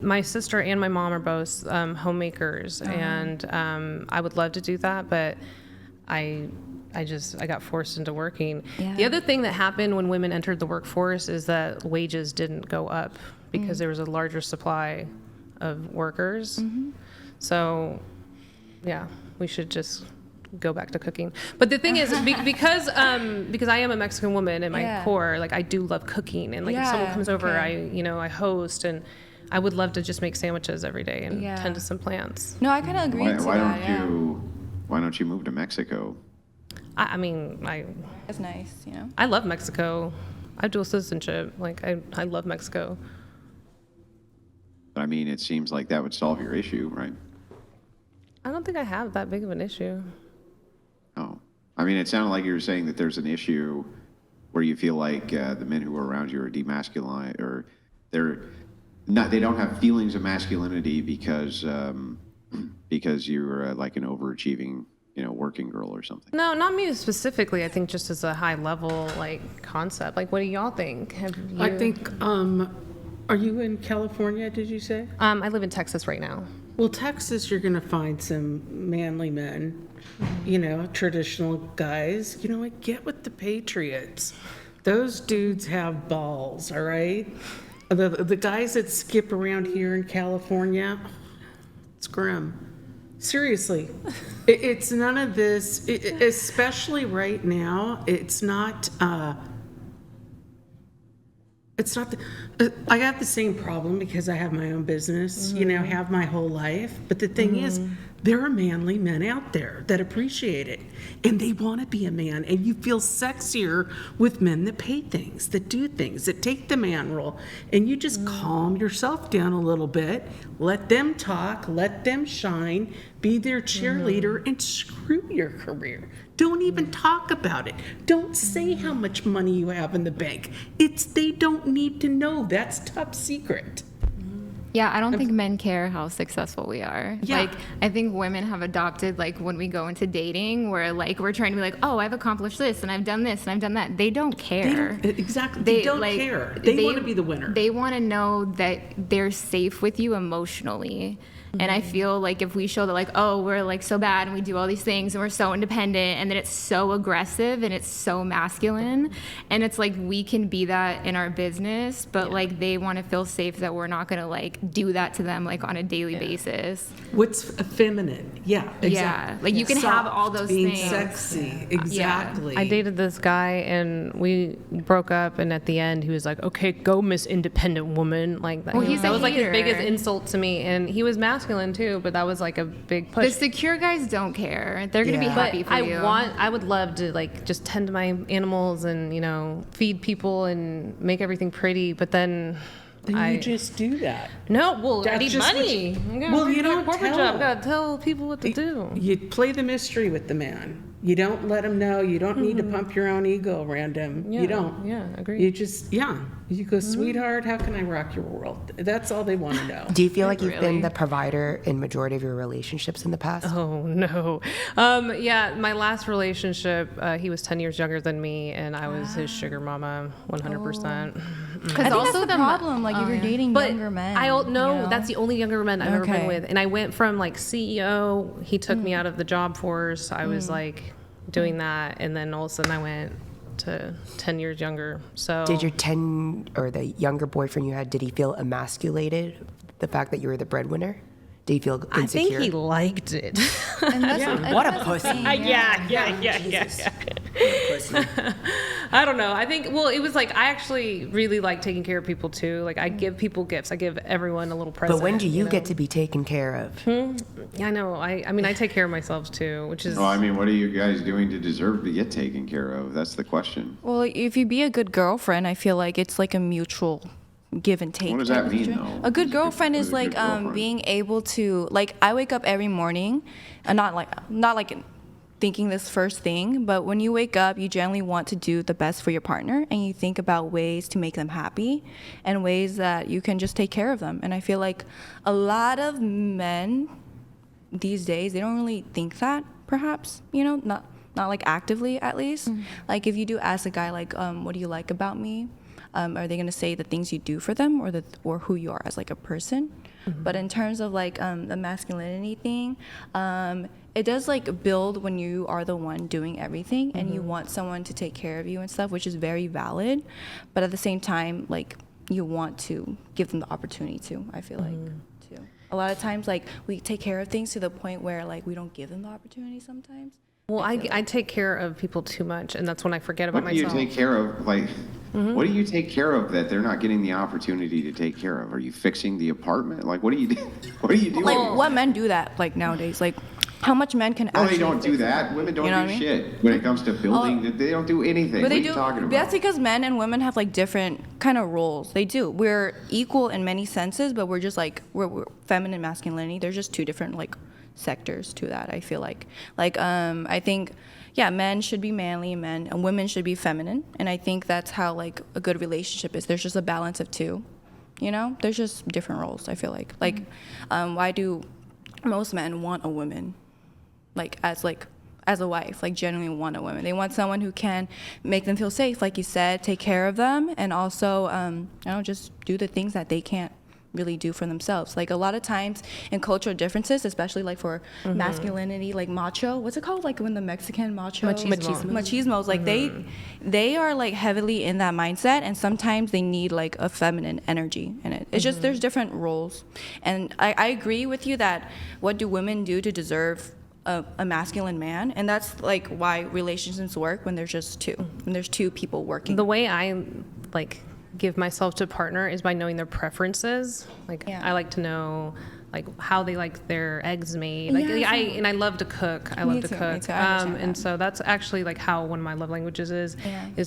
My sister and my mom are both homemakers, and I would love to do that, but I got forced into working. Yeah. The other thing that happened when women entered the workforce is that wages didn't go up because there was a larger supply of workers. So, yeah, we should just go back to cooking. But the thing is, because I am a Mexican woman at my core, like I do love cooking, and like if someone comes over, I host, and I would love to just make sandwiches every day and tend to some plants. No, I kind of agree to that. Why don't you move to Mexico? I mean, It's nice, you know. I love Mexico. I have dual citizenship. Like I love Mexico. But I mean, it seems like that would solve your issue, right? I don't think I have that big of an issue. Oh, I mean, it sounded like you were saying that there's an issue where you feel like the men who are around you are demasculinized, or they don't have feelings of masculinity because you're like an overachieving, working girl or something. No, not me specifically. I think just as a high level like concept. Like, what do y'all think? I think. Are you in California? Did you say? I live in Texas right now. Well, Texas, you're gonna find some manly men. Traditional guys. Like get with the Patriots. Those dudes have balls. All right. The guys that skip around here in California, it's grim. Seriously, it's none of this, especially right now. It's not, I have the same problem because I have my own business, have my whole life. But the thing is, there are manly men out there that appreciate it, and they want to be a man, and you feel sexier with men that pay things, that do things, that take the man role, and you just calm yourself down a little bit, let them talk, let them shine, be their cheerleader, and screw your career. Don't even talk about it. Don't say how much money you have in the bank. They don't need to know. That's top secret. Yeah, I don't think men care how successful we are. Yeah. Like, I think women have adopted, like, when we go into dating, where, like, we're trying to be like, oh, I've accomplished this, and I've done this, and I've done that. They don't care. Exactly. They don't care. They want to be the winner. They want to know that they're safe with you emotionally. And I feel like if we show that, like, oh, we're, like, so bad, and we do all these things, and we're so independent, and then it's so aggressive, and it's so masculine, and it's like we can be that in our business, but, like, they want to feel safe that we're not going to, like, do that to them, like, on a daily basis. What's feminine? Yeah, exactly. Yeah, like, you can have all those being things. Sexy, exactly. I dated this guy, and we broke up, and at the end, he was like, okay, go Miss Independent Woman. Like, that, Well, he's that a was, like, his hater. biggest insult to me, and he was masculine, too, but that was, like, a big push. The secure guys don't care. They're going to be happy for you. I would love to, like, just tend to my animals and, feed people and make everything pretty, but then you just do that. No, well, I That's need just what money. you don't corporate tell. job. I gotta tell people what to do. You play the mystery with the man. You don't let him know. You don't need to pump your own ego around him. Yeah, You don't. Yeah, agree. You just, you go, sweetheart, how can I rock your world? That's all they want to know. Do you feel like you've been the provider in majority of your relationships in the past? Oh, no. Yeah, my last relationship, he was 10 years younger than me, and I was his sugar mama 100%. Because I think also that's the problem. Like, if you're dating But younger men. I don't know. you know? That's the only younger men I've ever been Okay. with. And I went from, like, CEO. He took me out of the job force. I was, like, doing that. And then all of a sudden I went to 10 years younger. So Did your 10 or the younger boyfriend you had, did he feel emasculated? The fact that you were the breadwinner? Did he feel insecure? I think he liked it. And that's What a that's the pussy. thing, yeah. I don't know. I think, well, it was like, I actually really like taking care of people too. Like, I give people gifts. I give everyone a little present. But when do you know? get to be taken care of? Yeah, I know. I mean, I take care of myself too, which is. Well, I mean, what are you guys doing to deserve to get taken care of? That's the question. Well, if you be a good girlfriend, I feel like it's like a mutual give and take. What does type that of mean, situation. though? A good What's girlfriend is a like good girlfriend? being able to, like, I wake up every morning, and not like thinking this first thing, but when you wake up, you generally want to do the best for your partner, and you think about ways to make them happy and ways that you can just take care of them. And I feel like a lot of men these days, they don't really think that, perhaps, not like actively, at least. Like, if you do ask a guy, like, what do you like about me? Are they going to say the things you do for them, or who you are as, like, a person? But in terms of like the masculinity thing, it does like build when you are the one doing everything and you want someone to take care of you and stuff, which is very valid. But at the same time, like you want to give them the opportunity to, I feel like, too. A lot of times, like we take care of things to the point where like we don't give them the opportunity sometimes. Well, I take care of people too much, and that's when I forget about What do you myself. take care of? Like, what do you take care of that they're not getting the opportunity to take care of? Are you fixing the apartment? Like, what do you do? What do you do? Like what men do that like nowadays? Like how much men can No, actually they don't do fix that. Women don't You know do what I mean? shit when it comes to building. They don't do anything. But What they are do. you talking about? That's because men and women have like different kind of roles. They do. We're equal in many senses, but we're just like we're feminine, masculinity. There's just two different like sectors to that. I feel like I think men should be manly, and women should be feminine, and I think that's how like a good relationship is. There's just a balance of two. You know, there's just different roles. I feel like why do most men want a woman as a wife, like genuinely want a woman? They want someone who can make them feel safe, like you said, take care of them, and also just do the things that they can't really do for themselves. Like a lot of times in cultural differences, especially like for masculinity, like macho, what's it called, like when the Mexican machismos, like they are like heavily in that mindset, and sometimes they need like a feminine energy in it. It's just there's different roles, and I agree with you that what do women do to deserve a masculine man? And that's like why relationships work when there's just two, when there's two people working. The way I like give myself to a partner is by knowing their preferences. Like I like to know like how they like their eggs made. Like I love to cook. I love to cook. Me too. I understand And that. so that's actually like how one of my love languages is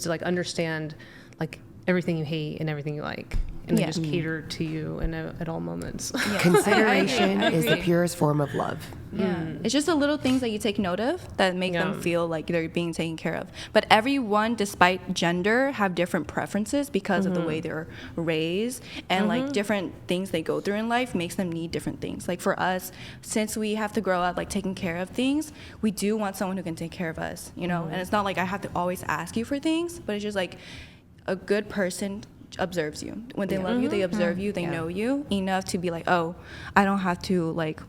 to like understand like everything you hate and everything you like, and then just cater to you at all moments. Consideration I is the agree. purest form of love. Yeah, it's just the little things that you take note of that make them feel like they're being taken care of. But everyone, despite gender, have different preferences because of the way they're raised, and like different things they go through in life makes them need different things. Like for us, since we have to grow up like taking care of things, we do want someone who can take care of us, you know. And it's not like I have to always ask you for things, but it's just like a good person observes you. When they love you, they observe you, they know you enough to be like, oh, I don't have to like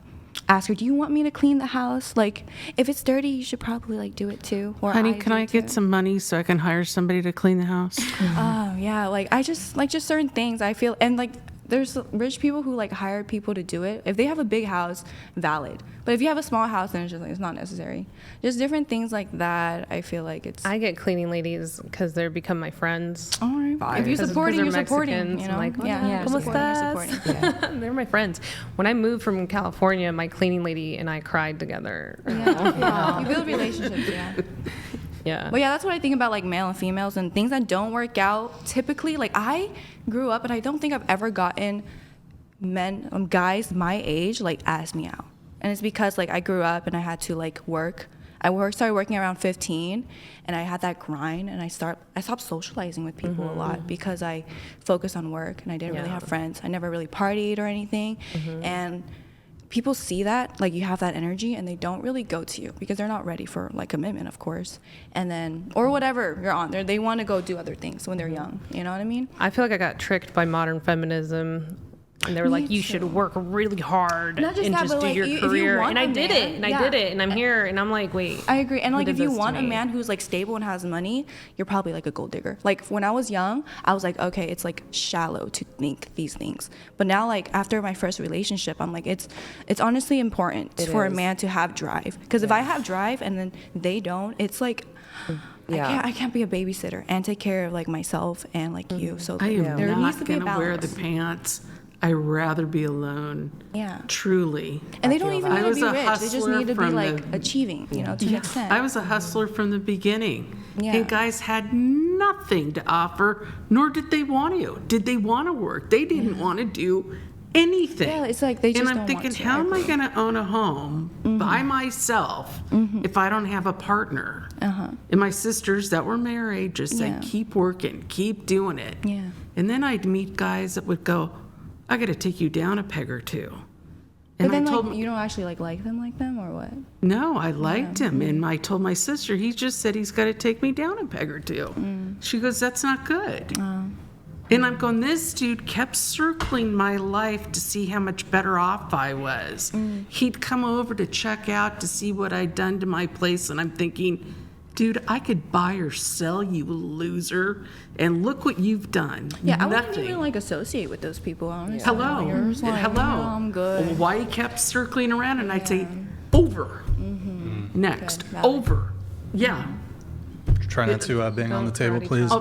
ask her, do you want me to clean the house? Like, if it's dirty, you should probably like do it too. Or Honey, can I get some money so I can hire somebody to clean the house? Oh yeah, like I just like just certain things I feel, and like there's rich people who like hire people to do it. If they have a big house, valid. But if you have a small house, then it's just like it's not necessary. Just different things like that. I feel like it's. I get cleaning ladies because they're become my friends. All right. If you're supporting, they're you're supporting. Mexicans, You know, I'm like, yeah, ¿Cómo you're supporting. They're my friends. When I moved from California, my cleaning lady and I cried together. Yeah. You build relationships. Yeah. Yeah. But yeah, that's what I think about like male and females and things that don't work out. Typically, like I grew up and I don't think I've ever gotten guys my age like ask me out. And it's because like I grew up and I had to like work. Started working around 15, and I had that grind, and I stopped socializing with people a lot because I focused on work and I didn't really have friends. I never really partied or anything, and people see that like you have that energy and they don't really go to you because they're not ready for like commitment, of course, and then or whatever you're on there, they want to go do other things when they're young. You know what I mean? I feel like I got tricked by modern feminism. And they were like, you should work really hard Not just and that, just but, do like, your if you career. want And I a did man, it, and I did it, and I'm here, and I'm like, wait. I agree. And like, who if did you this to want a me? man who's like stable and has money, you're probably like a gold digger. Like when I was young, I was like, okay, it's like shallow to think these things. But now, like after my first relationship, I'm like, it's honestly important for a man to have drive. Because if I have drive and then they don't, it's like. I can't be a babysitter and take care of like myself and like you. So I am there needs not to be a going to wear the balance. pants. I'd rather be alone. Yeah. Truly. And they don't even I need to was be a rich. They just hustler need to be from like the- achieving, you know, to an extent. I was a hustler from the beginning. Yeah. And guys had nothing to offer, nor did they want to. Did they want to work? They didn't want to do anything. Yeah, it's like they just And I'm don't thinking, want to. how I am I agree. going to own a home by myself if I don't have a partner? And my sisters that were married just Yeah. said, keep working, keep doing it. Yeah. And then I'd meet guys that would go, I got to take you down a peg or two. But And then I told like you don't actually like them or what? no, I liked him. And I told my sister, he just said he's got to take me down a peg or two. She goes, that's not good. And I'm going, this dude kept circling my life to see how much better off I was. He'd come over to check out to see what I'd done to my place, and I'm thinking, dude, I could buy or sell you, loser, and look what you've done. Yeah, I wouldn't Nothing. even like associate with those people, honestly. Hello. You're just like, Hello. "No, I'm good." Well, why he kept circling around, and I'd say, over. Next. Good. Valid. Over. Yeah. Try not to bang on the table, please.